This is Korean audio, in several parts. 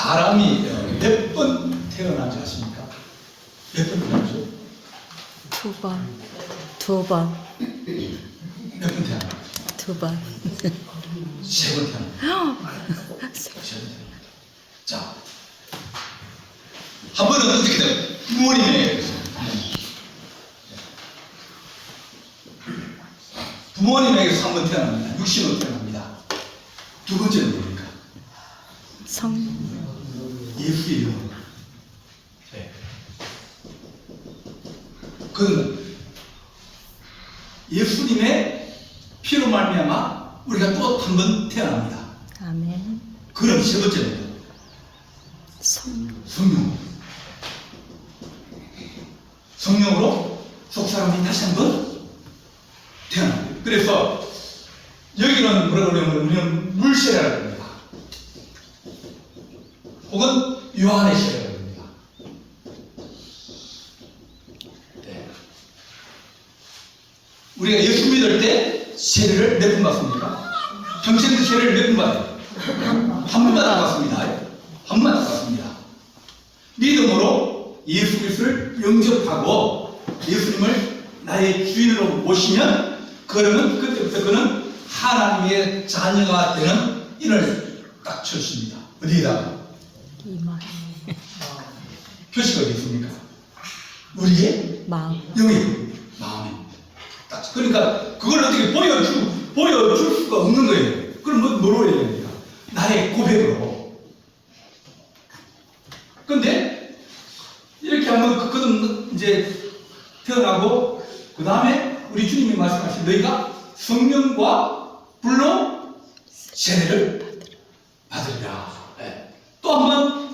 사람이 몇 번 태어난지 아십니까? 몇 번 태어나죠? 두 번. 두 번. 몇 번 태어나요? 두 번. 세 번 태어나요. 세 번 태어나요. 자, 한 번은 어떻게 돼요? 부모님에게서 한 번 태어납니다. 육신으로 태어납니다. 두 번째는 뭡니까? 예수의 영으로. 네. 그건 예수님의 피로 말미암아 우리가 또 한 번 태어납니다. 아멘. 그럼 세 번째는 성령. 성령으로 속 사람이 다시 한 번 태어납니다. 그래서 여기는 뭐라고 그러냐면 우리는 물세례라고 합니다. 혹은 요한의 세례라고 합니다. 네. 우리가 예수 믿을 때 세례를 몇 번 받습니까? 평생 세례를 몇 번 받아요? 한 번 받았습니다. 한 번 받았습니다. 믿음으로 예수 그리스도를 영접하고 예수님을 나의 주인으로 모시면 그러면 그때부터 그는 하나님의 자녀가 되는 인을 딱 쳤습니다. 어디에다가? 이마에. 표시가 어디 있습니까? 우리의 마음. 영의 마음에. 딱. 그러니까 그걸 어떻게 보여줄 수가 없는 거예요. 그럼 뭐로 해야 됩니까? 나의 고백으로. 근데 이렇게 하면 그는 이제 태어나고 그 다음에 우리 주님이 말씀하신 너희가 성령과 불로 세례를 받으리라. 네. 또 한 번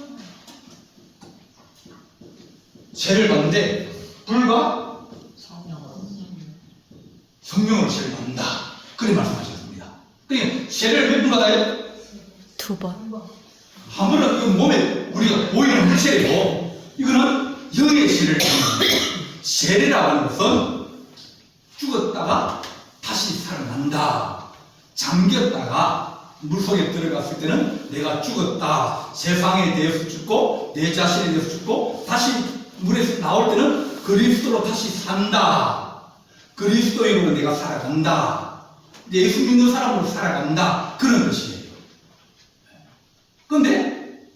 세례를 받는데 불과 성령으로 세례를 받는다. 그렇게 말씀하셨습니다. 그러니까 세례를 몇 번 받아요? 두 번. 한 번은 이 몸에 우리가 보이는 물세례고 이거는 영의 세례를 받는 거예요. 세례라고 하는 것은 죽었다가 다시 살아난다. 잠겼다가 물속에 들어갔을 때는 내가 죽었다. 세상에 대해서 죽고 내 자신에 대해서 죽고 다시 물에서 나올 때는 그리스도로 다시 산다. 그리스도인으로 내가 살아간다. 예수 믿는 사람으로 살아간다. 그런 것이에요. 근데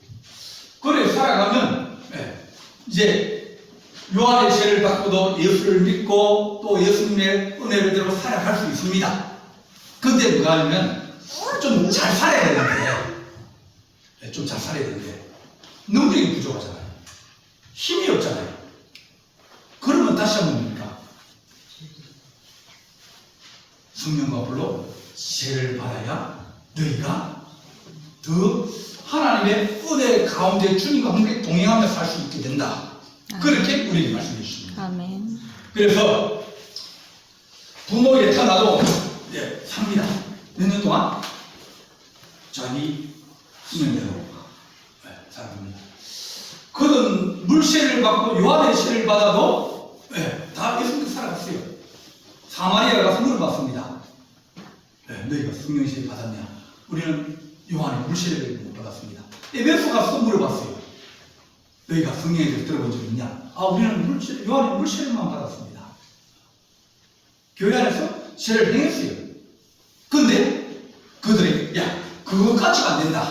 그래 살아가면 이제 요한의 세례를 받고도 예수를 믿고 또 예수님의 은혜를 대로 살아갈 수 있습니다. 근데 뭐가 하냐면 좀 잘 살아야 되는데 좀 잘 살아야 되는데 능력이 부족하잖아요. 힘이 없잖아요. 그러면 다시 한번 뭡니까? 성령과 불로 세례를 받아야 너희가 더 하나님의 은혜 가운데 주님과 함께 동행하며 살 수 있게 된다. 그렇게 우리에게 말씀해 주십니다. 아멘. 그래서 부모에게 태어나도 삽니다. 몇 년 동안 자기 수명대로 살아갑니다. 그는 물세례를 받고 요한의 세례를 받아도 다 예수님께 살아갔어요. 사마리아에 가서 물어봤습니다. 너희가 성령 세례 받았냐? 우리는 요한의 물세례를 못 받았습니다. 에베소 가서 물어봤어요. 너희가 성령에 대해서 들어본 적 있냐? 우리는 요한의 물세례만 받았습니다. 교회 안에서 세례를 행했어요. 근데 그들에게 그것까지가 안 된다.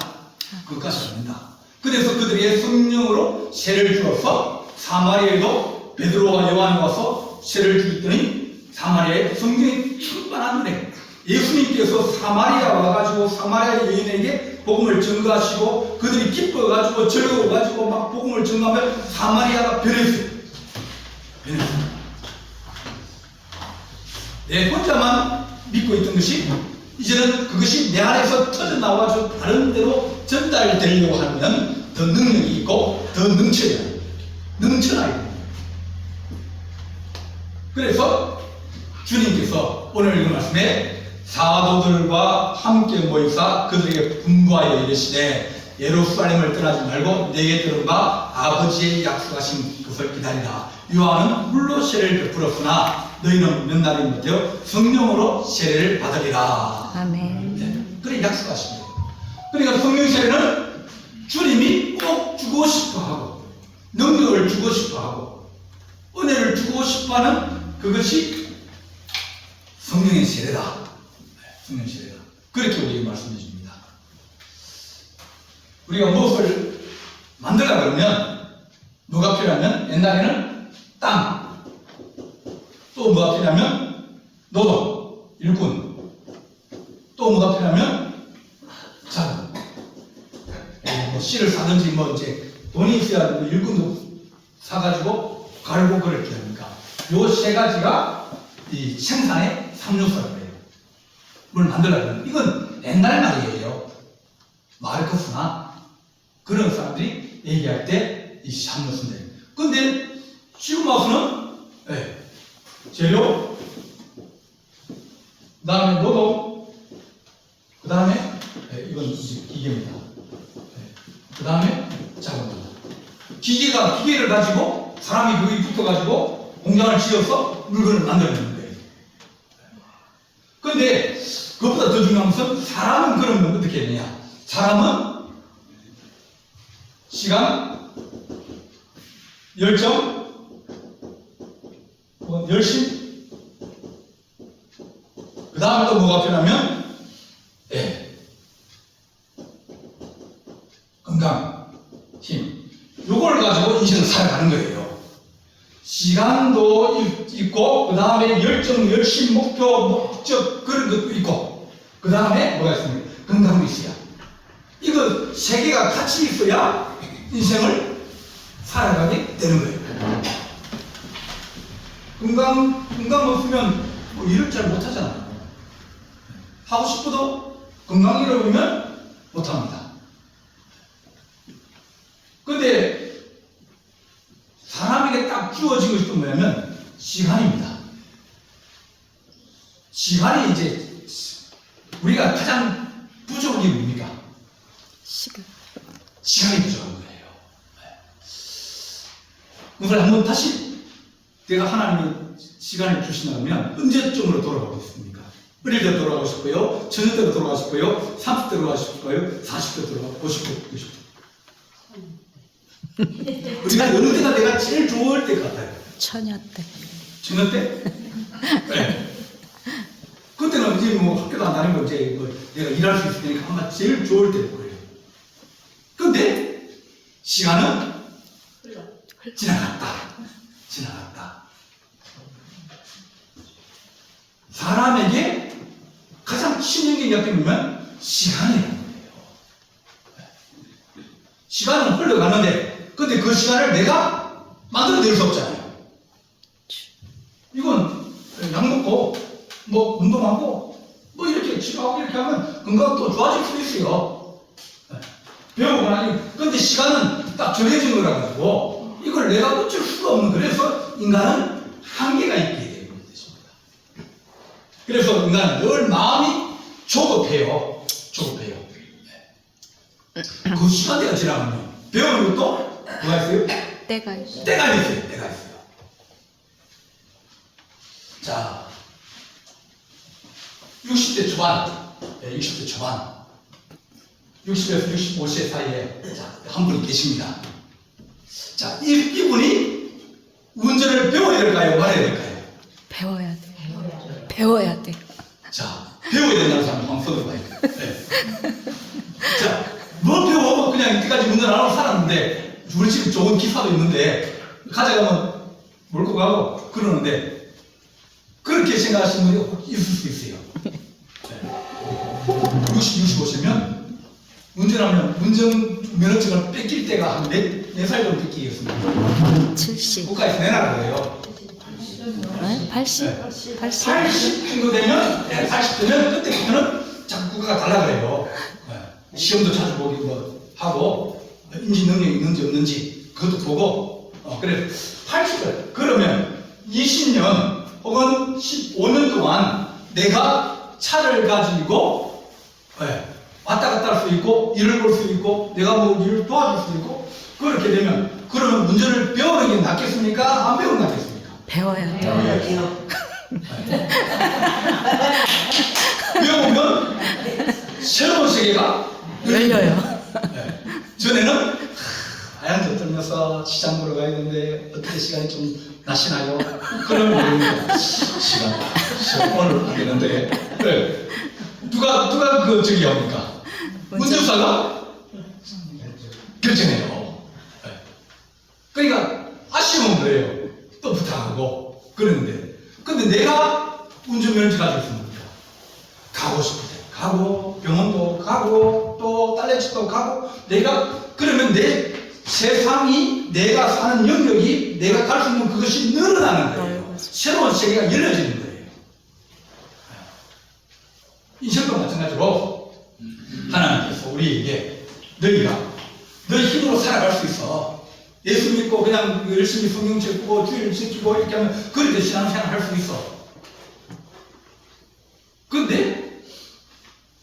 그것까지가 안 된다. 그래서 그들에게 성령으로 세례를 주어서 사마리아에도 베드로와 요한이 와서 세례를 주었더니 사마리아에 성령이 충만한 은혜. 예수님께서 사마리아 와가지고 사마리아 여인에게 복음을 전가하시고 그들이 기뻐가지고 즐거워가지고 막 복음을 전가하면 사마리아가 변했어요. 내 혼자만 믿고 있던 것이 이제는 그것이 내 안에서 터져나와서 다른 데로 전달되려고 하면 더 능력이 있고 더 넘쳐나야 돼요. 그래서 주님께서 오늘 이 말씀에 사도들과 함께 모이사 그들에게 분부하여 이르시되 예루살렘을 떠나지 말고 내게 들은 바 아버지의 약속하신 것을 기다리라. 요한은 물로 세례를 베풀었으나 너희는 몇 날이 못되어 성령으로 세례를 받으리라. 아멘. 그래 약속하신 거예요. 그러니까 성령 세례는 주님이 꼭 주고 싶어 하고, 능력을 주고 싶어 하고, 은혜를 주고 싶어 하는 그것이 성령의 세례다. 성령의 세례다. 그렇게 우리에게 말씀해 줍니다. 우리가 무엇을 만들라 그러면 뭐가 필요하면 옛날에는 땅, 또 뭐가 필요하면 노동, 일꾼, 또 뭐가 필요하면 자금, 뭐 씨를 사든지 뭐 이제 돈이 있어야 뭐 일꾼도 사가지고 갈고 그렇게 합니까? 요 세 가지가 이 생산의 3요소라고 해요. 뭘 만들려면 이건 옛날 말이에요. 마르크스나 그런 사람들이 얘기할 때 이 3요소인데, 근데 지금 와서는 재료, 그 다음에 노동, 그 다음에 이건 이제 기계입니다. 그 다음에 자금입니다. 기계를 가지고 사람이 거기 붙어가지고 공장을 지어서 물건을 만들어내는 거예요. 그런데 그것보다 더 중요한 것은 사람은 그러면 어떻게 되냐? 사람은 시간, 열정, 열심, 그 다음에 또 뭐가 필요하면 건강, 힘, 요걸 가지고 인생을 살아가는 거예요. 시간도 있고, 그 다음에 열정, 열심, 목표, 목적 그런 것도 있고, 그 다음에 뭐가 있습니까? 건강도 있어야. 이거 세 개가 같이 있어야 인생을 살아가게 되는 거예요. 건강 없으면 뭐 일을 잘 못하잖아요. 하고 싶어도 건강 잃어버리면 못합니다. 근데 사람에게 딱 주어진 것이 또 뭐냐면 시간입니다. 시간이 이제 우리가 가장 부족한 게 뭡니까? 시간이 부족한 거예요. 그걸 한번 다시 내가 하나님이 시간을 주신다면 언제쯤으로 돌아가고 싶습니까? 어릴 때 돌아가고 싶어요? 저녁 때로 돌아가고 싶어요? 30대로 돌아가고 싶어요? 40대로 돌아가고 싶어요? 우리가 어느 때가 내가 제일 좋을 때 같아요? 처녀 때. 처녀 때? 네. 그때는 이제 뭐 학교도 안 다니고 이제 뭐 내가 일할 수 있으니까 아마 제일 좋을 때일 거예요. 근데 시간은 지나갔다. 사람에게 가장 치명적인 게 뭐냐면 시간이라는 거예요. 시간은 흘러가는데, 근데 그 시간을 내가 만들어낼 수 없잖아요. 이건 약 먹고, 뭐 운동하고, 뭐 이렇게 치료하고 이렇게 하면 건강은 또 좋아질 수 있어요. 배우고 나니, 근데 시간은 딱 정해진 거라 가지고 이걸 내가 어쩔 수가 없는, 그래서 인간은 한계가 있게 되는 것입니다. 그래서 인간은 늘 마음이 조급해요. 그 시간대가 지나가면 배우는 것도 뭐가 있어요? 때가 있어. 때가 있어요. 자, 60대 초반, 60에서 65세 사이에 한 분이 계십니다. 자, 이분이 운전을 배워야 될까요? 말아야 될까요? 배워야 돼. 자, 배워야 된다는 사람 한번 써들어봐요. 자, 뭐 배워? 그냥 이때까지 운전 안 하고 살았는데, 우리 집에 좋은 기사도 있는데, 가져가면 몰고 가고 그러는데, 그렇게 생각하시는 분이 혹 있을 수 있어요. 65세면 운전하면 운전면허증을 뺏길 때가 한 몇 살 정도 뺏기겠습니까? 70. 국가에서 내놔라 그래요. 80? 80 정도 되면, 80 되면 그때부터는 자꾸 국가가 달라 그래요. 시험도 자주 보기 뭐 하고, 인지 능력이 있는지 없는지 그것도 보고, 그래 80을 그러면 20년 혹은 15년 동안 내가 차를 가지고 왔다 갔다 할 수 있고, 일을 볼 수 있고, 내가 뭐 일을 도와줄 수 있고, 그렇게 되면, 그러면 운전을 배우는 게 낫겠습니까? 안 배우는 게 낫겠습니까? 배워야 돼. 배우면 새로운 세계가 열려요. 전에는 들으면서 시장 보러 가야 되는데 어떻게 시간이 좀 나시나요? 그러면 모릅니다. 시간 오늘 안 되는데. 네. 누가 그 저기 합니까? 운전사가 결정해요. 네. 그러니까 아쉬운 거예요. 또 부탁하고 그러는데. 근데 내가 운전면허 가지고 있습니다. 가고 싶을 때 가고 병원도 가고 또 딸내 집도 가고 내가 그러면 내 세상이 내가 사는 영역이 내가 갈 수 있는 그것이 늘어나는 거예요. 새로운 세계가 열려지는 거예요. 인생도 마찬가지로 하나님께서 우리에게 너희가 너희 힘으로 살아갈 수 있어. 예수 믿고 그냥 열심히 성경 읽고 주일 지키고 이렇게 하면 그렇게 신앙생활 할 수 있어. 근데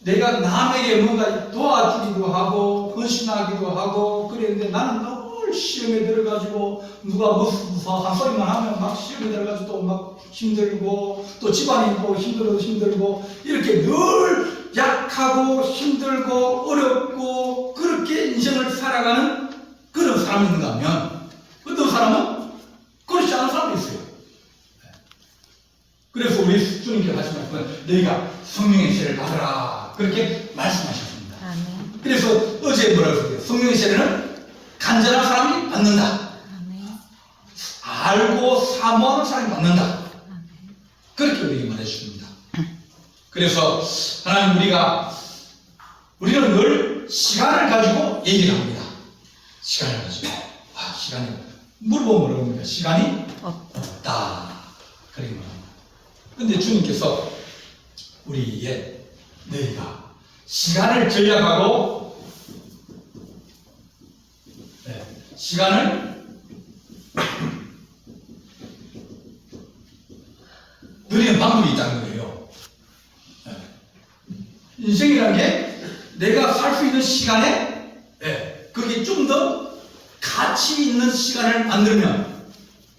내가 남에게 뭔가 도와주기도 하고 헌신하기도 하고 그랬는데 나는 늘 시험에 들어가지고 누가 무슨 소리만 하면 막 시험에 들어가지고 또 막 힘들고 또 집안이 또 힘들고 이렇게 늘 약하고 힘들고 어렵고 그렇게 인생을 살아가는 그런 사람이 있는가 하면 어떤 사람은 그렇지 않은 사람도 있어요. 그래서 우리 주님께서 하신 말씀은 너희가 성령의 세례를 받으라 그렇게 말씀하셨습니다. 아멘. 그래서 어제 뭐라고 했어요? 성령의 세례는 간절한 사람이 받는다. 아멘. 알고 사모하는 사람이 받는다. 아멘. 그렇게 우리에게 말해주십니다. 그래서 하나님 우리는 늘 시간을 가지고 얘기를 합니다. 시간을 가지고 시간이 물어보면 뭐라고 합니까? 시간이 없다. 그렇게 말합니다. 근데 주님께서 우리에게 너희가 시간을 전략하고 시간을 누리는 방법이 있다는 거예요. 인생이라는 게 내가 살 수 있는 시간에 그게 좀 더 가치 있는 시간을 만들면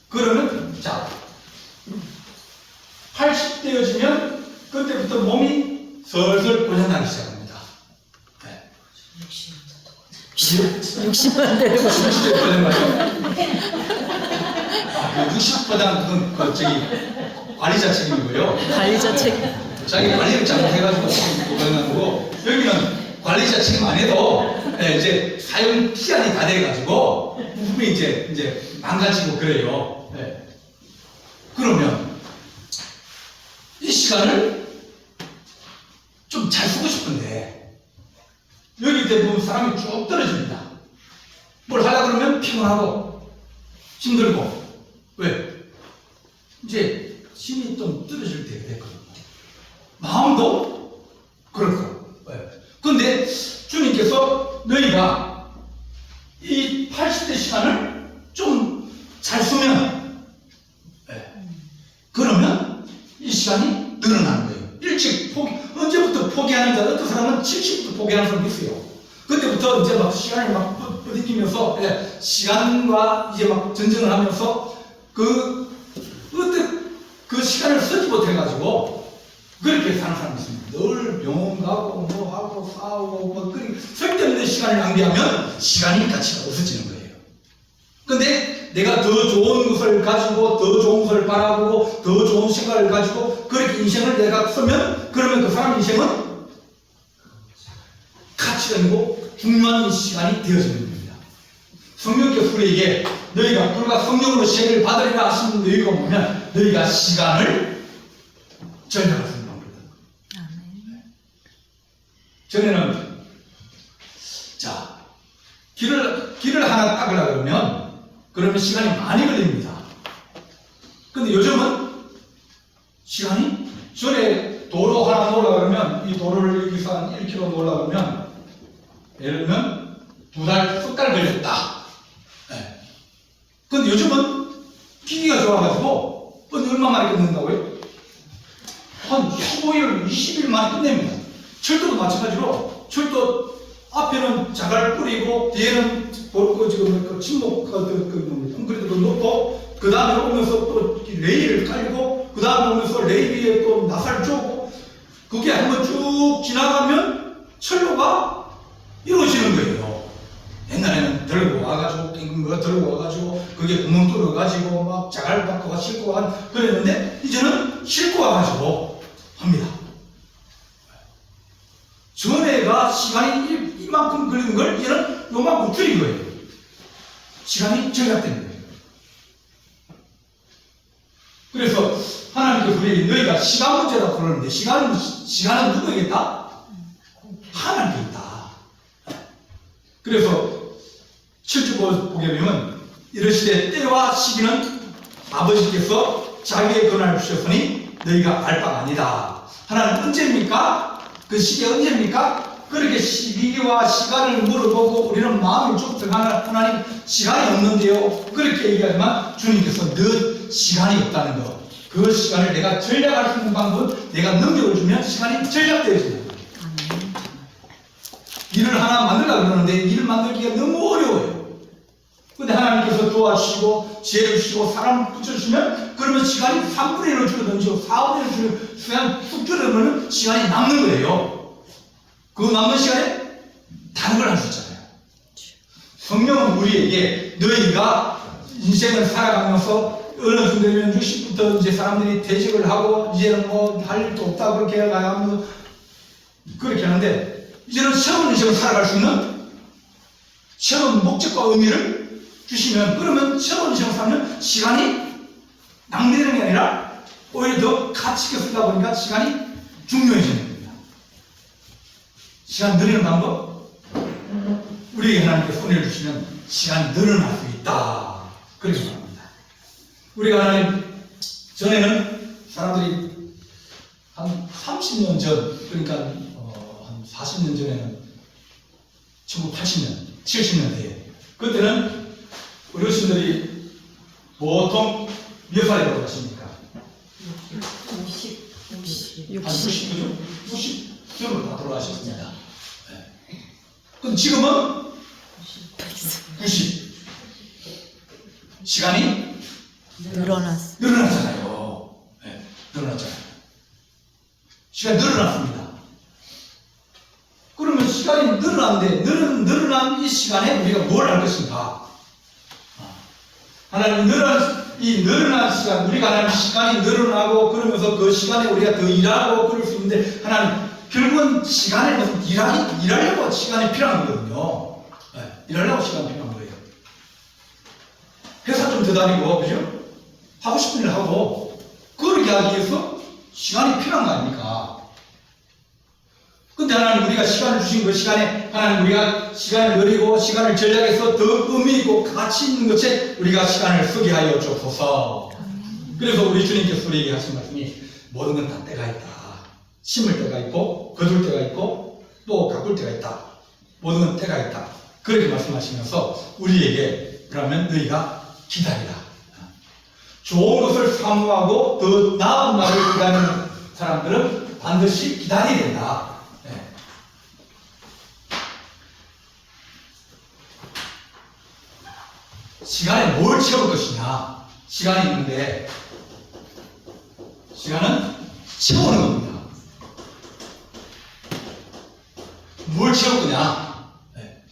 그러면 자 80대여지면 그때부터 몸이 슬슬 고장나기 시작합니다. 60만 되는 거. 60대 고장나요? 60보다는 그건 저기 관리자 책임이고요. 관리자 책. 자기 관리를 잘못해가지고 고장난 거고 여기는 관리자 책임 안 해도 이제 사용 기한이 다 돼가지고 부품이 이제 망가지고 그래요. 그러면 이 시간을 좀 잘 쓰고 싶은데 여기 대부분 사람이 쭉 떨어집니다. 뭘 하려고 그러면 피곤하고 힘들고 왜? 이제 힘이 좀 떨어질 때가 됐거든요. 마음도 그렇고 그런데 주님께서 너희가 이 80대 시간을 좀 잘 쓰면 그러면 이 시간이 늘어나는 거예요. 일찍 언제부터 포기하는 자, 어떤 사람은 70부터 포기하는 사람도 있어요. 그때부터 이제 막 시간을 막 부딪히면서 시간과 이제 막 전쟁을 하면서 그 시간을 쓰지 못해가지고 그렇게 사는 사람이 있습니다. 늘 병원 가고 뭐 하고 싸우고 뭐 그렇게 쓸데없는 시간을 낭비하면 시간이 가치가 없어지는 거예요. 근데 내가 더 좋은 것을 가지고 더 좋은 것을 바라보고 더 좋은 생각을 가지고 그렇게 인생을 내가 쓰면 그러면 그 사람 인생은 가치가 있고 중요한 시간이 되어지는 겁니다. 성령께서 우리에게 너희가 불과 성령으로 세례를 받으리라 하시는 너희가 보면 너희가 시간을 전략할 수 있는 겁니다. 아멘. 전에는 자 길을 하나 닦으려고 그러면 시간이 많이 걸립니다. 근데 요즘은 시간이 전에 도로 하나 놓으려고 그러면 이 도로를 여기서 한 1km 놓으려고 그러면 예를 들면 2달, 석 달 걸렸다. 근데 요즘은 기기가 좋아가지고 얼마 만에 끝낸다고요? 한 15일, 20일 만에 끝냅니다. 철도도 마찬가지로 철도 앞에는 자갈을 뿌리고 뒤에는 지금 침묵 콘크리트도 넣고 그 다음에 오면서 또 레일을 깔고 그 다음에 오면서 레일 위에 또 나사를 쪼고 그게 한번 쭉 지나가면 철로가 이루어지는 거예요. 옛날에는 들고 와가지고 땡긴 거 들고 와가지고 그게 구멍 뚫어가지고 막 자갈 바꿔가 싣고 간 그랬는데 이제는 싣고 와가지고 합니다. 전에가 시간이 이만큼 걸리는 걸 이제는 요만큼 줄인 거예요. 시간이 절약된 거예요. 그래서 하나님께서 우리에게 너희가 시간 문제라고 그러는데 시간은 누구에게 있다? 하나님께 있다. 그래서 7주 보게 되면 이르시되 때와 시기는 아버지께서 자기의 권한을 주셨으니 너희가 알 바가 아니다. 하나님 언제입니까? 그 시기가 언제입니까? 그렇게 시기와 시간을 물어보고 우리는 마음이 좁다 하나님 시간이 없는데요. 그렇게 얘기하지만 주님께서 너 시간이 없다는 거. 그 시간을 내가 전략할 수 있는 방법은 내가 능력을 주면 시간이 전략되어진다. 일을 하나 만들려고 그러는데 일을 만들기가 너무 어려워요. 근데 하나님께서 도와주시고 지혜를 주시고 사람을 붙여주시면 그러면 시간이 3분의 1로 줄어든지 4분의 1로 줄어든지 쑥 줄어들면 시간이 남는 거예요. 그 남는 시간에 다른 걸 할 수 있잖아요. 성령은 우리에게 너희가 인생을 살아가면서 어느 정도 되면 60부터 이제 사람들이 퇴직을 하고 이제는 뭐 할 일도 없다 그렇게 하면서 그렇게 하는데 이제는 새로운 인생을 살아갈 수 있는 새로운 목적과 의미를 주시면 그러면 새로운 인생을 살면 시간이 낭비되는 게 아니라 오히려 더 가치 있게 쓰다 보니까 시간이 중요해지는 겁니다. 시간 늘리는 방법? 우리에게 하나님께 손해를 주시면 시간이 늘어날 수 있다. 그렇게 말합니다. 우리가 하나님 전에는 사람들이 한 30년 전 그러니까 한 40년 전에는 1980년, 70년대에 그때는 어르신들이 보통 몇 살에 돌아가십니까? 60. 한 60년? 60전으로 다 돌아가셨습니다. 네. 그럼 지금은 90. 시간이 늘어났어. 늘어났잖아요. 네, 늘어났잖아요. 시간이 늘어났습니다. 그러면 시간이 늘어났는데 늘어난 이 시간에 우리가 뭘 할 것인가? 하나님 늘어난 시간, 우리가 하나님 시간이 늘어나고 그러면서 그 시간에 우리가 더 일하고 그럴 수 있는데 하나님 결국은 시간을 무슨 일하려고 시간이 필요한 거거든요. 네, 일하려고 시간이 필요한 거예요. 회사 좀 더 다니고 그죠? 하고 싶은 일 하고 그렇게 하기 위해서 시간이 필요한 거 아닙니까? 근데 하나님 우리가 시간을 주신 그 시간에 하나님 우리가 시간을 누리고 시간을 전략해서 더 의미 있고 가치 있는 것에 우리가 시간을 쓰게 하여 주옵소서. 그래서 우리 주님께서 우리에게 하신 말씀이 모든 건 다 때가 있다. 심을 때가 있고 거둘 때가 있고 또 가꿀 때가 있다. 모든 건 때가 있다. 그렇게 말씀하시면서 우리에게 그러면 너희가 기다리라. 좋은 것을 사모하고 더 나은 날을 기다리는 사람들은 반드시 기다려야 된다. 네. 시간에 뭘 채울 것이냐? 시간이 있는데 시간은 채우는 겁니다. 뭘 채울 거냐? 네.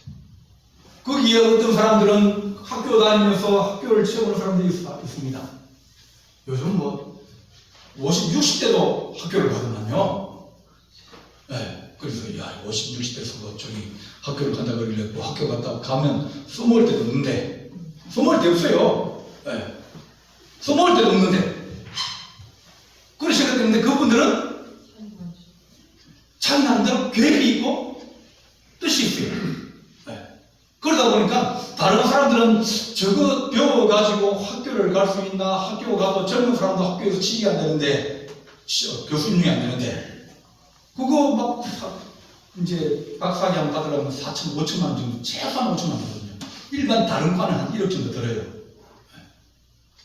거기에 어떤 사람들은 학교 다니면서 학교를 채우는 사람들이 있습니다. 요즘 뭐 50, 60대도 학교를 가더만요. 네, 그래서 야 50, 60대에서 저기 학교를 간다 그러길래 뭐 학교 갔다 가면 써먹을 때도 없는데 써먹을 때 없어요. 네. 써먹을 때도 없는데 그러시기 때문에 그분들은 자기 나름대로 계획이 있고 뜻이 있어요. 네. 그러다 보니까 다른 사람들은 저거 배워가지고 학교를 갈 수 있나? 학교 가도 젊은 사람도 학교에서 취직이 안 되는데 교수님이 안 되는데 그거 막 이제 박사학위 한번 받으려면 4천, 5천만 원 정도 최소한 5천만 원 들거든요. 일반 다른 과는 한 1억 정도 들어요.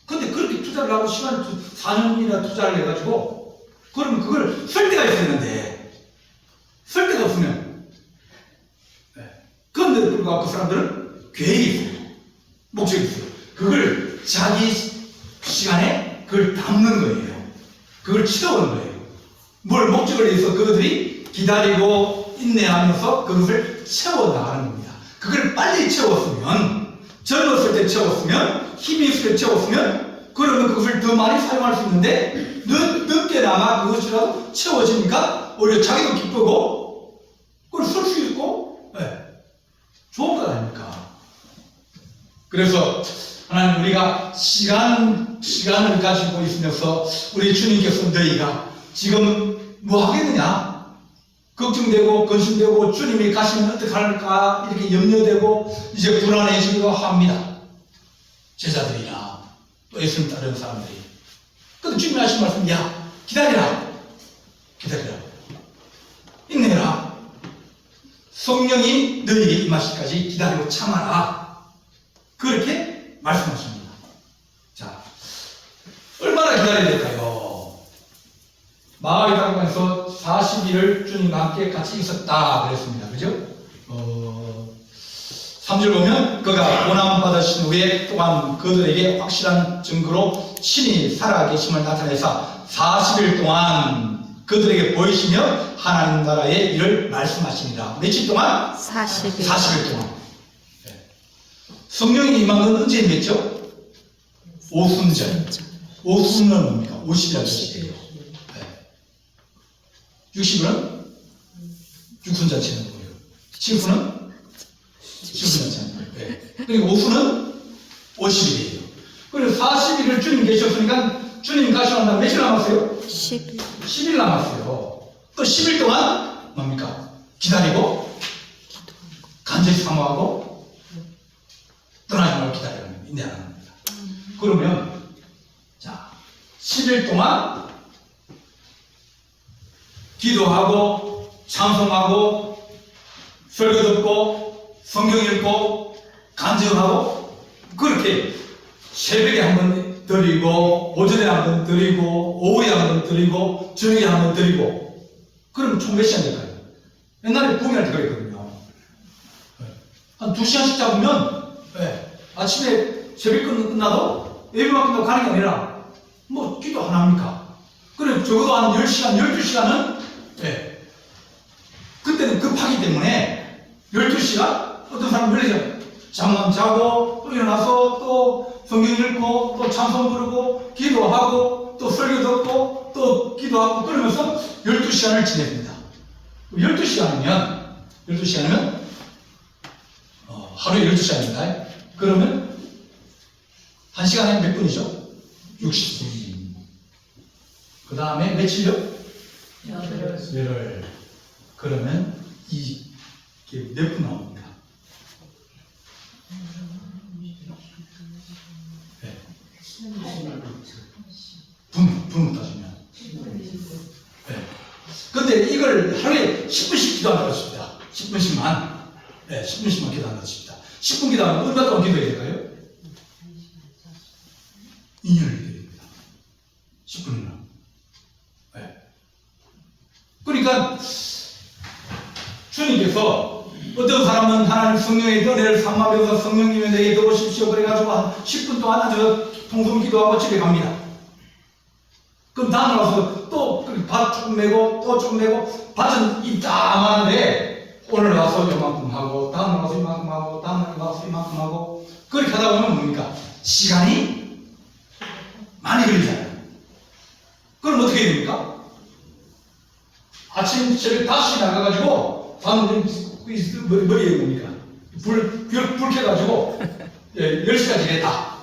근데 그렇게 투자를 하고 시간을 4년이나 투자를 해가지고 그러면 그걸 쓸 데가 있었는데 쓸 데가 없으면 그런데 불구하고 그 사람들은 계획이 있어요. 목적이 있어요. 그걸 자기 시간에 그걸 담는 거예요. 그걸 채우는 거예요. 뭘 목적을 위해서 그들이 기다리고 인내하면서 그것을 채워나가는 겁니다. 그걸 빨리 채웠으면, 젊었을 때 채웠으면, 힘이 있을 때 채웠으면, 그러면 그것을 더 많이 사용할 수 있는데, 늦게나마 그것이라도 채워지니까, 오히려 자기도 기쁘고, 그걸 쓸 수 있고, 좋은 것 아닙니까? 그래서, 하나님 우리가 시간을 가지고 있으면서, 우리 주님께서 너희가 지금 뭐 하겠느냐? 걱정되고 근심되고 주님이 가시면 어떡할까 이렇게 염려되고 이제 불안해지기도 합니다. 제자들이나 또 예수님 따르는 사람들이. 근데 주님이 하신 말씀, 야 기다리라, 인내해라, 성령이 너희에게 임하시기까지 기다리고 참아라, 그렇게 말씀하십니다. 자, 얼마나 기다려야 될까요? 마을에 가면서 40일을 주님과 함께 같이 있었다 그랬습니다. 그죠? 3절 보면 그가 고난 받으신 후에 또한 그들에게 확실한 증거로 친히 살아계심을 나타내사 40일 동안 그들에게 보이시며 하나님 나라의 일을 말씀하시니라. 며칠 동안? 40일. 40일 동안. 성령이 임한 건 언제 임했죠? 오순절. 오순은 뭡니까? 50이라는 뜻이에요. 60일은 육순잔치는 거예요. 7분은 7분잔치. 그리고 5분은 50일이에요. 그래서 40일을 주님 계셨으니까 주님 가시고 난 며칠 남았어요? 10일. 10일 남았어요. 또 10일 동안 뭡니까? 기다리고 간절히 사모하고 떠나지 말고 기다리는 인내하는 겁니다. 그러면 자 10일 동안 기도하고 찬송하고 설교 듣고 성경 읽고 간증하고 그렇게 새벽에 한 번 드리고 오전에 한 번 드리고 오후에 한 번 드리고 저녁에 한 번 드리고 그럼 총 몇 시간 될까요? 옛날에 부흥할 때 그랬거든요. 한 2시간씩 잡으면 아침에 새벽 끝나도 예배만 끝나고 가는 게 아니라 뭐 기도 안 합니까? 그래 적어도 한 10시간, 12시간은 그때는 급하기 때문에 12시간 어떤 사람은 12시간 잠만 자고 또 일어나서 또 성경 읽고 또 찬송 부르고 기도하고 또 설교 듣고 또 기도하고 그러면서 12시간을 지냅니다. 12시간이면 하루에 12시간입니다. 그러면 1시간에 몇 분이죠? 60분. 그 다음에 며칠요? 열흘. 그러면 이게 몇 분 나옵니까? 분 따지면. 근데 이걸 하루에 10분씩 기도한다고 했습니다. 10분씩만. 10분씩만 기도한다고 했습니다. 10분 기도하면 얼마 동안 기도해야 될까요? 2년을 기도해야 됩니다. 10분이나. 그러니까 주님께서 어떤 사람은 하나님 성령의 은혜를 삼아서 성령님의 내게 들어오십시오 그래가지고 한 10분 동안 아주 통성 기도하고 집에 갑니다. 그럼 다음에 와서 또 밭 조금 메고 또 조금 메고 밭은 이따만한데 오늘 와서 이만큼 하고 다음에 와서 이만큼 하고 다음에 와서 이만큼 하고 그렇게 하다 보면 뭡니까? 시간이 많이 걸리잖아요. 그럼 어떻게 해야 됩니까? 아침 새벽 5시에 나가가지고 머리에 뭡니까? 불 켜가지고 10시까지 했다.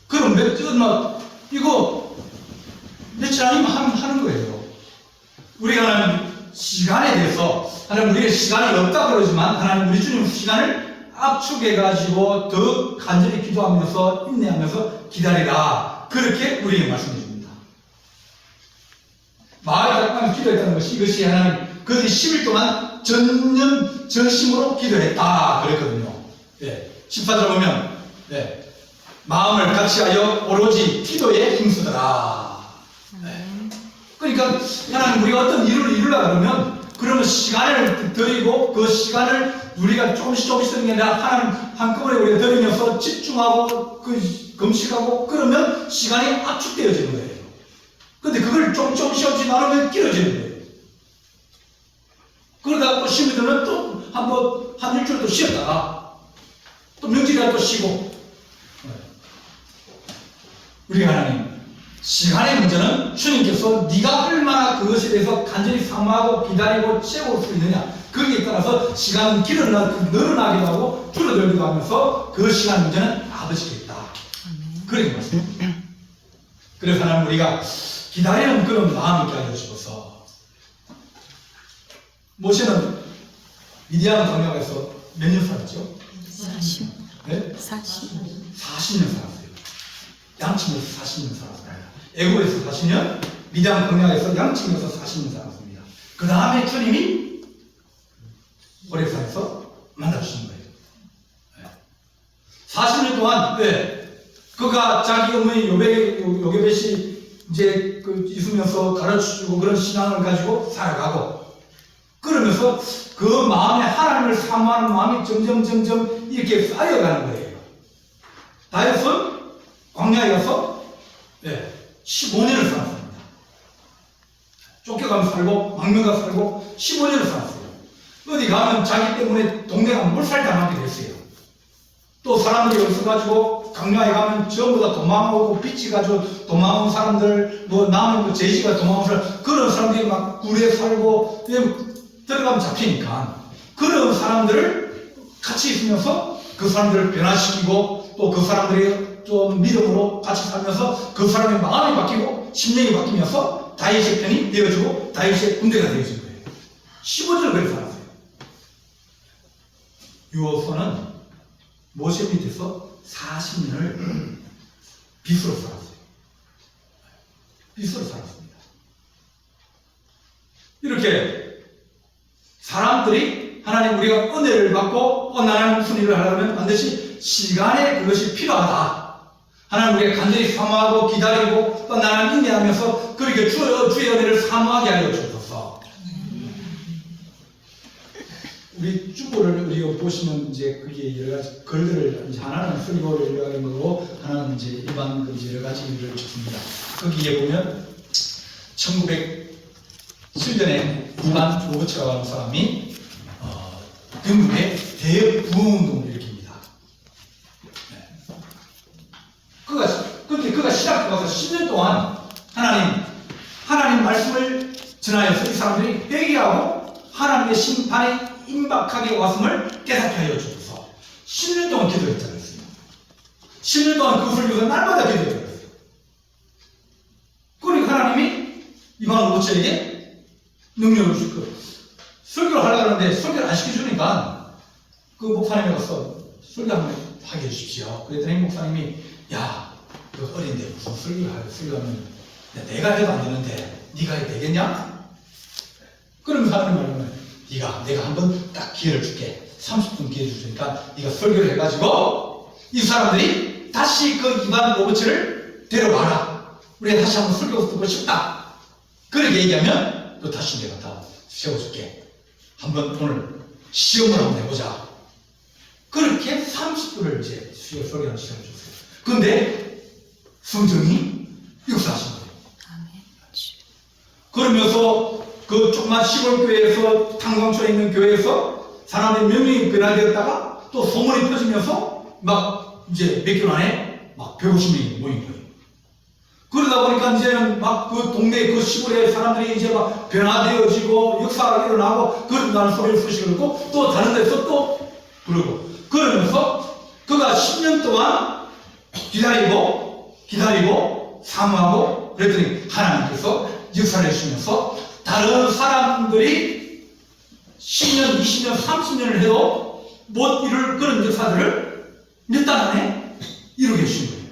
그럼 이거 며칠 아니면 하는 거예요. 우리가 하나님 시간에 대해서 하나님 우리의 시간이 없다 그러지만 하나님 우리 주님 시간을 압축해가지고 더 간절히 기도하면서 인내하면서 기다리라. 그렇게 우리에게 말씀해 줍니다. 마을에 가면 기도했다는 것이 이것이 하나님 그들이 10일 동안 전심으로 기도했다 그랬거든요. 14절 보면 마음을 같이하여 오로지 기도에 힘쓰더라. 그러니까 하나님 우리가 어떤 일을 이루려고 그러면 시간을 드리고 그 시간을 우리가 조금씩 드리는 게 아니라 하나님 한꺼번에 우리가 드리면서 집중하고 금식하고 그러면 시간이 압축되어지는 거예요. 근데 그걸 조금씩 나누면 길어지는 거예요. 그러다가 또 10일 되면 또 한 일주일 또 쉬었다가 또 명절이라 또 쉬고. 우리 하나님, 시간의 문제는 주님께서 네가 얼마나 그것에 대해서 간절히 사모하고 기다리고 채워올 수 있느냐, 거기에 따라서 시간은 늘어나기도 하고 줄어들기도 하면서 그 시간 문제는 아버지께 있다. 그런 말씀입니다. 그래서 하나님, 우리가 기다리는 그런 마음이 있게 하여주셔서, 모세는 미디안 광야에서 몇 년 살았죠? 40. 네? 40. 40년 살았어요. 양측에서 40년 살았어요. 애굽에서 40년, 미디안 광야에서 양측에서 40년 살았습니다. 그 다음에 주님이 오레산에서 만나주신 거예요. 40년 동안, 왜? 그가 자기 어머니 요게벳이 이제 있으면서 가르쳐주고 그런 신앙을 가지고 살아가고, 그러면서 그 마음에 하나님을 사모하는 마음이 점점 이렇게 쌓여가는 거예요. 다윗은 광야에 가서 15년을 살았습니다. 쫓겨가면서 살고 망명가서 살고 15년을 살았어요. 어디 가면 자기 때문에 동네가 몰살당하게 됐어요. 또 사람들이 없어가지고 광야에 가면 전부 다 도망오고, 빚지 가지고 도망온 사람들, 남의 제지가 도망온 사람, 그런 사람들이 막 굴에 살고 들어가면 잡히니까 그런 사람들을 같이 있으면서 그 사람들을 변화시키고, 또 그 사람들이 좀 믿음으로 같이 살면서 그 사람의 마음이 바뀌고 심령이 바뀌면서 다윗의 편이 되어지고 다윗의 군대가 되어진 거예요. 15년을 그렇게 살았어요. 유호수아는 모세 밑에서 40년을 빚으로 살았어요. 빚으로 살았습니다. 이렇게 사람들이, 하나님, 우리가 은혜를 받고 나는 무슨 일을 하려면 반드시 시간에 그것이 필요하다. 하나님, 우리가 간절히 사모하고 기다리고 또 나는 인내하면서 그렇게 주의 은혜를 사모하게 하여 주옵소서. 우리 주보를 우리가 보시면 이제 그게 여러 가지 글들을, 이제 하나는 쓰리고를 일어나는 거고 하나는 이제 일반 여러 가지 일을 적습니다. 거기에 보면 1907년에 이반 로버츠라는 사람이 영국의 대부흥운동을 일으킵니다. 그가 신학교 가서 10년 동안 하나님 말씀을 전하여서 이 사람들이 회개하고 하나님의 심판에 임박하게 왔음을 깨닫게 하여 주셔서 10년 동안 기도했잖아요. 10년 동안 그것을 위해서 날마다 기도했어요. 그러니까 하나님이 이반 로버츠에게 능력을 주고 설교를 하려고 하는데 설교를 안 시켜주니까 그 목사님이 가서 설교 한번 하게 해주십시오. 그랬더니 목사님이, 야, 너 어린데 무슨 설교하면 내가 해도 안 되는데 네가 해도 되겠냐? 그러면서 하나님 말하면, 내가 한번 딱 기회를 줄게. 30분 기회 줄 테니까 네가 설교를 해가지고 이 사람들이 다시 그 이반 로버츠를 데려와라. 우리가 다시 한번 설교 듣고 싶다. 그렇게 얘기하면 또 다시 내가 다 세워줄게. 한번 오늘 시험을 한번 해보자. 그렇게 30분을 이제 설교하는 시간을 줬어요. 그런데 성령이 역사하신 거예요. 그러면서 그 조그만 시골 교회에서, 탄광촌에 있는 교회에서 사람들이 몇 명이 변화되었다가 또 소문이 퍼지면서 막 이제 몇 개월 안에 막 150명이 모인 거예요. 그러다 보니까 이제는 막 그 동네 그 시골의 사람들이 이제 막 변화되어지고 역사가 일어나고 그런다는 소리를 소식을 듣고 또 다른 데서 또 그러면서 그가 10년 동안 기다리고 사모하고 그랬더니 하나님께서 역사를 해주시면서 다른 사람들이 10년, 20년, 30년을 해도 못 이룰 그런 역사들을 몇 달 안에 이루게 해주신 거예요.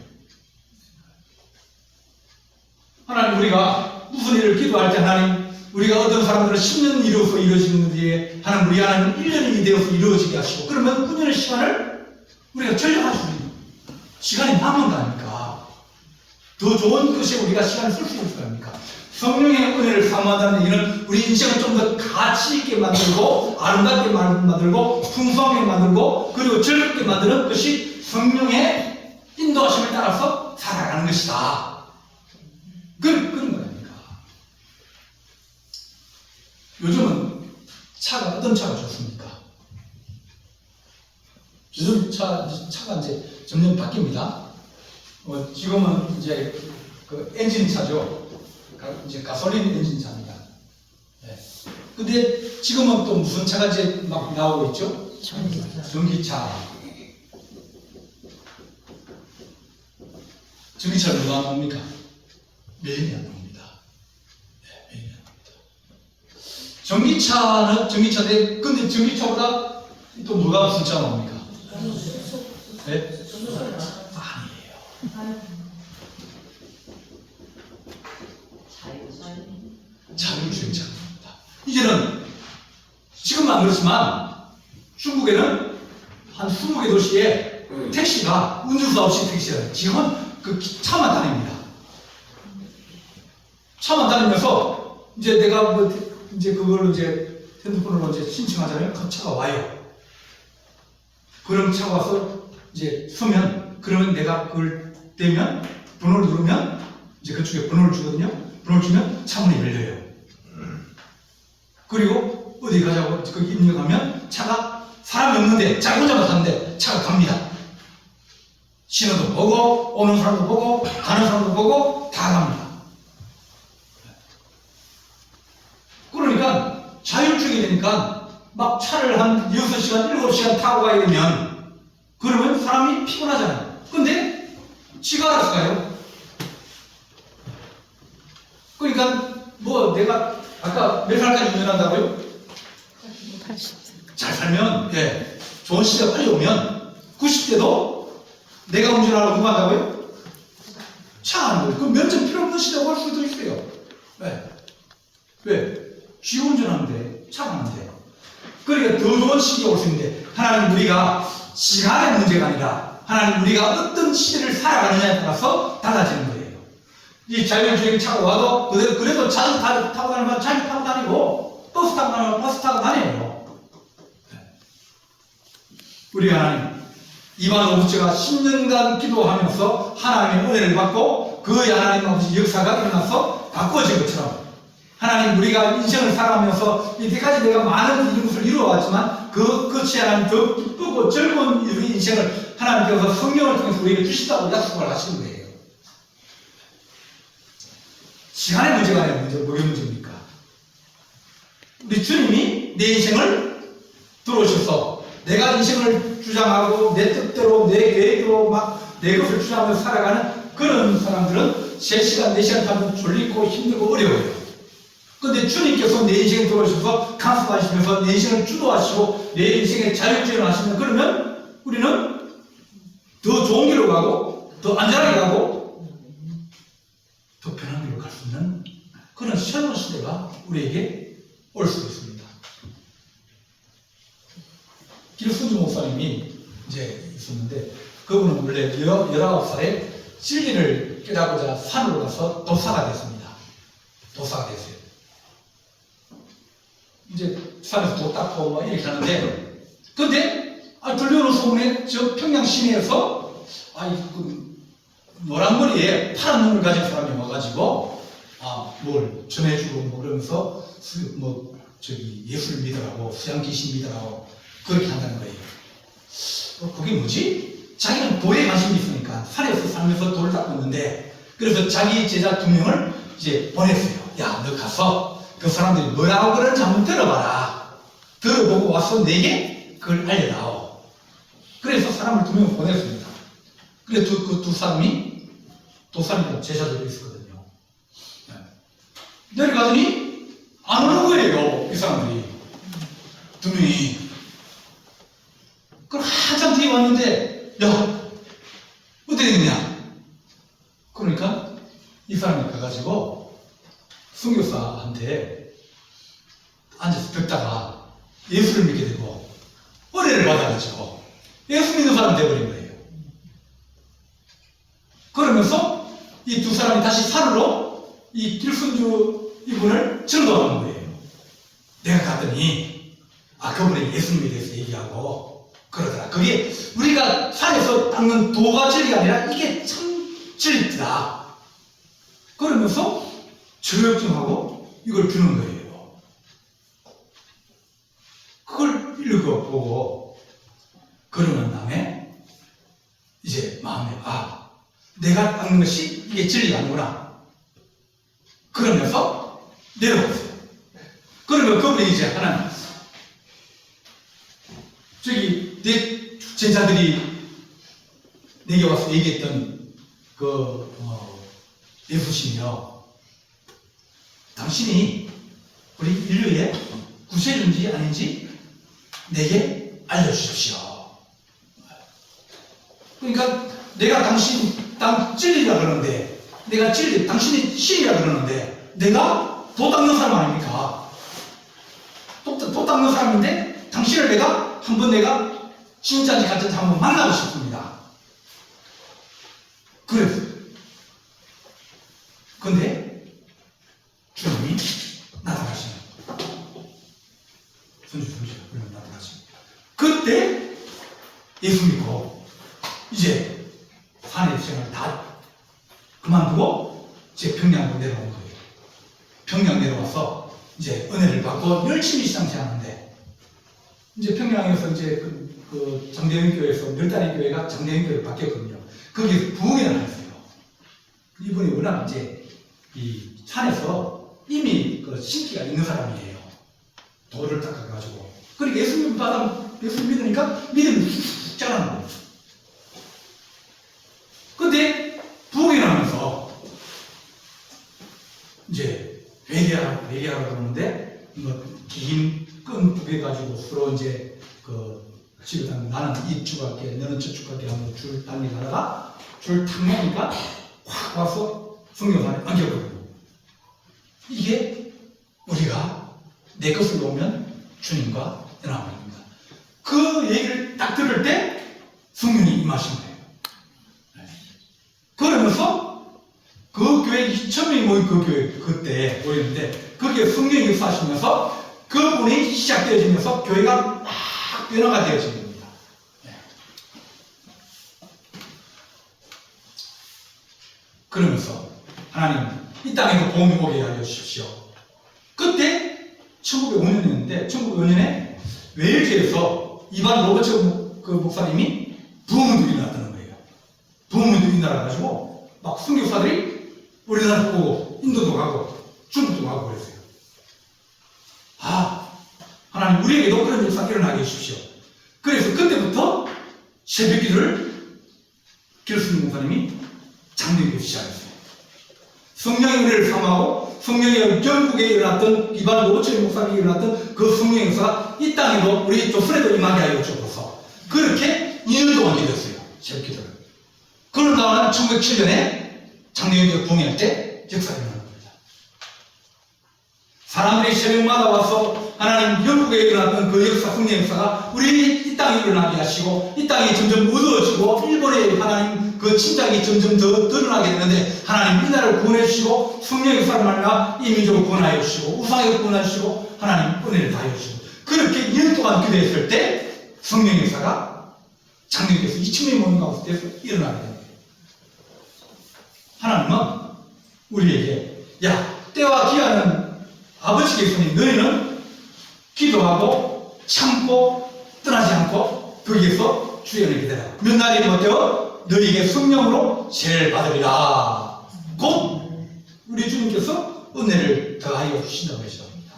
하나님, 우리가 무슨 일을 기도할 때 하나님, 우리가 어떤 사람들은 10년 이루어서 이루어지는 뒤에 하나님, 우리 하나님 1년이 되어서 이루어지게 하시고, 그러면 9년의 시간을 우리가 전략하시는 시간이 남은 거 아닙니까? 더 좋은 것에 우리가 시간을 쓸 수 있을 거 아닙니까? 성령의 은혜를 사모한다는 얘기는 우리 인생을 좀 더 가치 있게 만들고 아름답게 만들고 풍성하게 만들고 그리고 즐겁게 만드는 것이 성령의 인도하심을 따라서 살아가는 것이다. 그런 거 아닙니까? 요즘은 차가 어떤 차가 좋습니까? 차가 이제 점점 바뀝니다. 지금은 이제 그 엔진차죠. 이제 가솔린 엔진차입니다. 네. 근데 지금은 또 무슨 차가 이제 막 나오고 있죠? 전기차. 전기차는 누가 나옵니까? 매연이 안 나옵니다. 네, 매연이 안 나옵니다. 전기차는 전기차인데, 근데 전기차보다 또 누가 무슨 차 나옵니까? 네? 아니에요. 자율주행차입니다. 이제는 지금은 안 그렇지만 중국에는 한 20개 도시에 택시가 운전수 없이 택시가 지금은 그 차만 다닙니다. 차만 다니면서 이제 내가 뭐 이제 그걸로 이제 핸드폰으로 이제 신청하잖아요. 그 차가 와요. 그럼 차가 와서 이제 서면, 그러면 내가 그걸 떼면 번호를 누르면 이제 그쪽에 번호를 주거든요. 번호를 주면 차문이 열려요. 그리고 어디 가자고 거기 입력하면 차가 사람이 없는데 자기 혼자만 사는데 차가 갑니다. 신호도 보고 오는 사람도 보고 가는 사람도 보고 다 갑니다. 그러니까 자율주행이 되니까 막 차를 한 6시간, 7시간 타고 가야 되면 그러면 사람이 피곤하잖아요. 근데 지가 알아서 가요. 그러니까 뭐 내가 아까 몇 살까지 운전한다고요? 80세. 잘 살면, 예, 좋은 시대가 빨리 오면 90대도 내가 운전하라고 누가 한다고요? 차 하는 거예요. 그럼 면접 필요 없는 시대가 올 수도 있어요. 왜? 쥐 운전하는데, 차가 하는데. 그러니까 더 좋은 시기가 올 수 있는데, 하나님 우리가 시간의 문제가 아니라, 하나님 우리가 어떤 시대를 살아가느냐에 따라서 달라지는 거예요. 이 자율주행 차가 와도, 그래도 자주 타고 다니면 자주 타고 다니고, 버스 타고 다니면 버스 타고 다녀요. 우리 하나님, 이반 오부제가 10년간 기도하면서 하나님의 은혜를 받고 그 하나님 아버지 역사가 일어나서 바꿔진 것처럼 하나님 우리가 인생을 살아가면서 이때까지 내가 많은 이런 것을 이루어왔지만 그 끝이 하나님 더 기쁘고 즐거운 우리 인생을 하나님께서 성령을 통해서 우리에게 주신다고 약속을 하시는 거예요. 시간의 문제가 아니라 뭐의 문제입니까? 우리 주님이 내 인생을 들어오셔서 내가 인생을 주장하고 내 뜻대로 내 계획대로 막 내 것을 주장하면서 살아가는 그런 사람들은 3시간, 4시간 타면 졸리고 힘들고 어려워요. 근데 주님께서 내 인생에 들어오셔서 간섭하시면서 내 인생을 주도하시고 내 인생에 자율주행을 하시면 그러면 우리는 더 좋은 길로 가고 더 안전하게 가고 더 편한 길로 갈 수 있는 그런 새로운 시대가 우리에게 올 수도 있습니다. 길순주 목사님이 이제 있었는데 그분은 원래 19살에 진리를 깨닫고자 산으로 가서 도사가 됐습니다. 도사가 됐어요. 이제 산에서 도 닦고 막 이렇게 하는데 근데 들려오는 소문에 저 평양 시내에서 그 노란 머리에 파란 눈을 가진 사람이 와가지고 뭘 전해주고 뭐 그러면서 예술 믿으라고 수양 귀신 믿으라고 그렇게 한다는 거예요. 그게 뭐지? 자기는 도에 관심이 있으니까 산에서 살면서 돌을 닦고 있는데 그래서 자기 제자 2명을 이제 보냈어요. 야, 너 가서 그 사람들이 뭐라고 그러는지 한번 들어봐라. 들어보고 와서 내게 그걸 알려다오. 그래서 사람을 2명을 보냈습니다. 그래서 그 두 사람이 도사님과 제자들이 있었거든요. 내려가더니 안 오는 거예요. 이 사람들이 2명이. 그럼 한참 뒤에 왔는데 야, 어떻게 됐냐? 그러니까 이 사람이 가가지고 선교사한테 앉아서 듣다가 예수를 믿게 되고 은혜를 받아가지고 예수 믿는 사람 되어버린 거예요. 그러면서 이 두 사람이 다시 산으로 이 길순주 이분을 전도하는 거예요. 내가 갔더니 그분의 예수님에 대해서 얘기하고 그러더라. 그게 우리가 산에서 닦는 도가 진리가 아니라 이게 참 진리다. 그러면서 저격증하고 이걸 주는 거예요. 그걸 읽어보고 그러는 다음에 이제 마음에 내가 닦는 것이 이게 진리가 아니구나. 그러면서 내려갔어요. 그러면 그분이 이제 하나님, 저기 내 제자들이 내게 와서 얘기했던 예수님이요, 당신이 우리 인류의 구세주인지 아닌지 내게 알려주십시오. 그러니까 내가 당신 진리라 그러는데, 내가 진리, 당신이 신이라 그러는데, 내가 도 닦는 사람 아닙니까? 도 닦는 사람인데 당신을 내가 진짜인지 가짜인지 한번 만나고 싶습니다. 그래서 근데 주님이 나타나시는, 손주 보시죠. 그러면 나타나십니다. 그때 예수 믿고 이제 산의 생활을 다 그만두고 이제 평양으로 내려온 거예요. 평양 내려와서 이제 은혜를 받고 열심히 신앙생활하는데, 이제 평양에서 이제 그 장대현 교회에서 널다리 교회가 장대현 교회로 바뀌었거든요. 거기서 부흥회를 했어요. 이분이 워낙 이제 이 산에서 이미 그 신기가 있는 사람이에요. 돌을 닦아가지고. 그리고 예수님 믿으니까 믿음이 쑥 자라는 거예요. 근데 부흥회를 하면서 이제 회개하라고 그러는데, 긴 끈 두 개 가지고 서로 이제 집에 가면 나는 이쪽 갈게, 너는 저쪽 갈게 하면서 줄 달리다가 줄 탁 놓으니까 확 와서 성경산에 안겼거든요. 이게 우리가 내 것을 놓으면 주님과 연합입니다. 그 얘기를 딱 들을 때 성령이 임하신 거예요. 그러면서 그 교회 2,000명이 모인 그 교회 그때 모였는데, 거기에 성령이 역사하시면서 그분이 시작되어지면서 교회가 막 변화가 되어진 겁니다. 그러면서 하나님 이 땅에도 복음이 오게 하여 주십시오. 그때 1905년이었는데 1905년에 웨일즈에서 이반 로버츠 그 목사님이 부흥운동이 일어났다는 거예요. 부흥운동이 일어나가지고 막 선교사들이 우리나라 보고 인도도 가고 중국도 가고 그랬어요. 하나님 우리에게도 그런 역사가 일어나게 해주십시오. 그래서 그때부터 새벽기도를 길수님 목사님이 장로교회 시작했어요. 성령의 은혜를 삼하고 성령의 전국에 일어났던 이반 로버츠 목사님이 일어났던 그 성령의 역사가 이 땅에도 우리 조선에도 임하게 하여 주옵소서. 그렇게 2년 동안 기도했어요. 새벽기도를. 그런 다음에 1907년에 장로교회 부흥할 때 역사가 일어납니다. 사람들이 새벽마다 와서 하나님 영국에 일어났던 그 역사, 성령 역사가 우리 이 땅에 일어나게 하시고, 이 땅이 점점 어두워지고 일본의 하나님 그 침략이 점점 더 드러나게 되는데, 하나님 이 나라를 구원해 주시고 성령 역사를 말미암아 이 민족을 구원하여 주시고 우상을 구원해 주시고 하나님 은혜를 다해 주시고, 그렇게 2년 동안 기도했을 때 성령 역사가 장로교회에서 2,000명이 모인 가운데서 일어나게 됩니다. 하나님은 우리에게 때와 기한은 아버지께서는 너희는 기도하고 참고 떠나지 않고 거기에서 주의 은혜를 기다려. 몇 날이 못되어 너희에게 성령으로 세례를 받으리라. 곧 우리 주님께서 은혜를 더하여 주신다고 하셨습니다.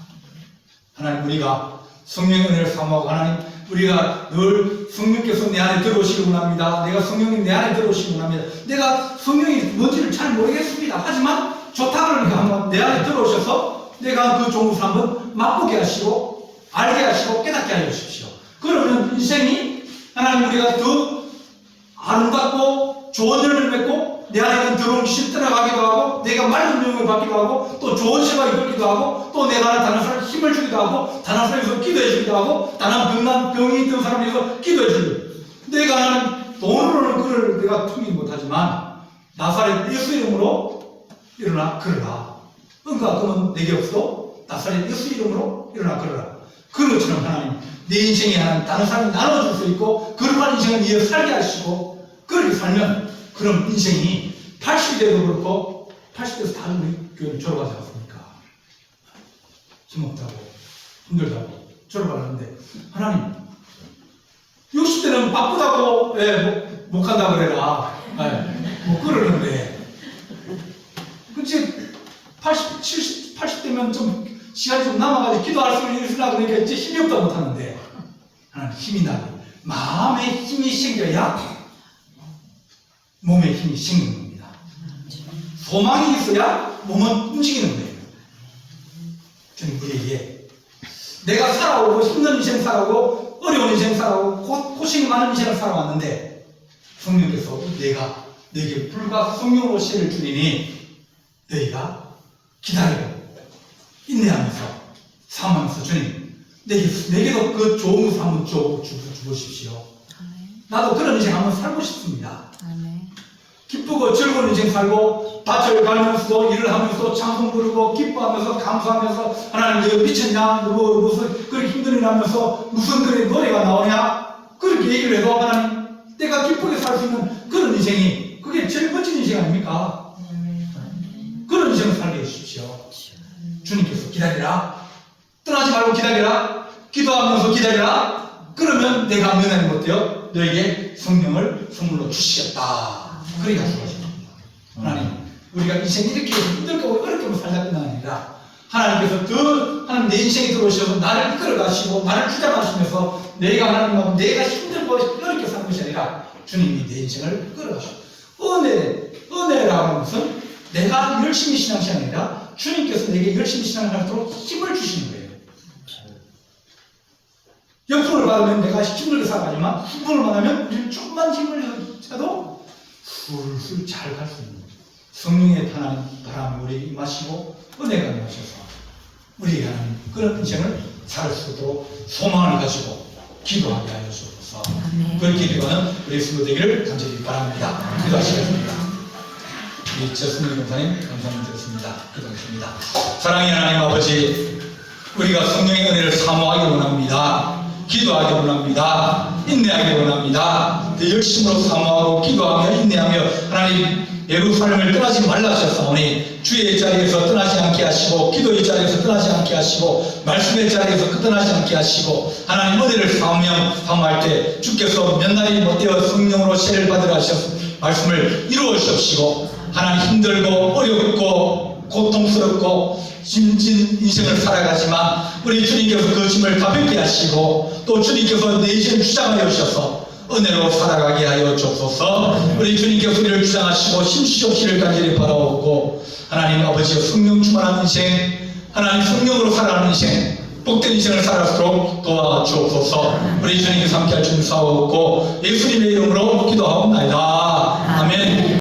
하나님 우리가 성령의 은혜를 사모하고, 하나님 우리가 늘 성령께서 내 안에 들어오시기 원합니다. 내가 성령이 내 안에 들어오시기 원합니다. 내가 성령이 뭔지를 잘 모르겠습니다. 하지만 좋다고 하면 내 안에 들어오셔서 내가 그 좋은 것을 한번 맛보게 하시고 알게 하시고 깨닫게 하여 주십시오. 그러면 인생이 하나님 우리가 더 아름답고 좋은 열매를 맺고 내 안에 있는 더러운 귀신 떠나가기도 하고, 내가 맑은 영을 받기도 하고, 또 좋은 생각이 들기도 하고, 또 내가 다른 사람에 힘을 주기도 하고, 다른 사람에서 기도해 주기도 하고, 다른 병이 있던 사람에서 기도해 주기도. 내가 하는 돈으로는 그걸 내가 통일 못하지만 나사렛 예수 이름으로 일어나 걸어라. 그러면 내게 없어도 나사렛 예수 이름으로 일어나 걸어라. 그런 것처럼 하나님 내 인생에 하나님 다른 사람이 나눠줄 수 있고, 그러한 인생을 이어 살게 하시고, 그렇게 살면 그럼 인생이 80이 돼도 그렇고 80대에서 다 우리 교회를 졸업하지 않습니까? 힘없다고 힘들다고 졸업을 하는데, 하나님 60대는 바쁘다고 못 간다 그래라. 뭐 그러는데 그치 80, 70, 80대면 좀 시간이 좀 남아가지고 기도할 수 있으려고 그러니까 이제 힘이 없다 못하는데 하나님 힘이 나고 마음에 힘이 생겨야 몸에 힘이 생기는 겁니다. 소망이 있어야 몸은 움직이는 거예요. 저는 우리에게 내가 살아오고 힘든 인생 살아오고 어려운 인생 살아오고 고생이 많은 인생을 살아왔는데 성령께서 내가 너에게 불과 성령으로 시를 주리니 너희가 기다리고 인내하면서 사모하면서 주님 내게도 그 좋은 것을 한번 주십시오. 나도 그런 인생 한번 살고 싶습니다. 기쁘고 즐거운 인생 살고 밭을 갈면서도 일을 하면서도 찬송 부르고 기뻐하면서 감사하면서 하나님 내가 미쳤냐 무슨 그렇게 힘든 일 하면서 무슨 그래 노래가 나오냐 그렇게 얘기를 해도 하나님 내가 기쁘게 살 수 있는 그런 인생이 그게 제일 멋진 인생 아닙니까? 그런 인생을 살게 해주십시오. 주님께서 기다리라 떠나지 말고 기다리라 기도하면서 기다리라 그러면 내가 면하는 것 어때요? 너에게 성령을 선물로 주시겠다. 그러니까 주어집니다. 하나님, 우리가 인생이 이렇게 힘들고 어렵게 살다 끝나는 게 아니라 하나님께서 하나님 내 인생에 들어오셔서 나를 이끌어 가시고 나를 주장하시면서 내가 하나님하고 내가 힘들고 어렵게 사는 것이 아니라 주님이 내 인생을 이끌어 가시고 은혜라고 하는 것은 내가 열심히 신앙생활이 아니라 주님께서 내게 열심히 신앙하도록 힘을 주시는 거예요. 역풍을 받으면 내가 힘들게 살아가지만 후분을 받으면 우리는 조금만 힘을 해도 술술 잘 갈 수 있는 거죠. 성령의 바람이 우리에게 임하시고 은혜가 임하셔서 우리에게 하는 그런 인생을 살 수 있도록 소망을 가지고 기도하게 하여 주옵소서. 그렇게 기도하는 우리 성도 되기를 간절히 바랍니다. 기도하시겠습니다. 우리 저승민 목사님 감사님 드렸습니다. 기도하겠습니다. 사랑의 하나님 아버지, 우리가 성령의 은혜를 사모하기 원합니다. 기도하기 원합니다. 인내하기 원합니다. 열심으로 사모하고 기도하며 인내하며 하나님 예루살렘을 떠나지 말라 하셨사오니 주의 자리에서 떠나지 않게 하시고 기도의 자리에서 떠나지 않게 하시고 말씀의 자리에서 떠나지 않게 하시고 하나님 은혜를 사모할 때 주께서 몇 날이 못되어 성령으로 세를 받으라 하셔서 말씀을 이루어 주옵시고 하나님 힘들고 어렵고 고통스럽고 힘진 인생을 살아가지만 우리 주님께서 그 짐을 가볍게 하시고 또 주님께서 내 인생을 주장하여 주셔서 은혜로 살아가게 하여 주옵소서. 우리 주님께서 우리를 주장하시고 힘주시옵기를 간절히 바라옵고 하나님 아버지여 성령 충만한 인생 하나님 성령으로 살아가는 인생 복된 인생을 살아가도록 도와주옵소서. 우리 주님께서 함께할 줄 사옵고 예수님의 이름으로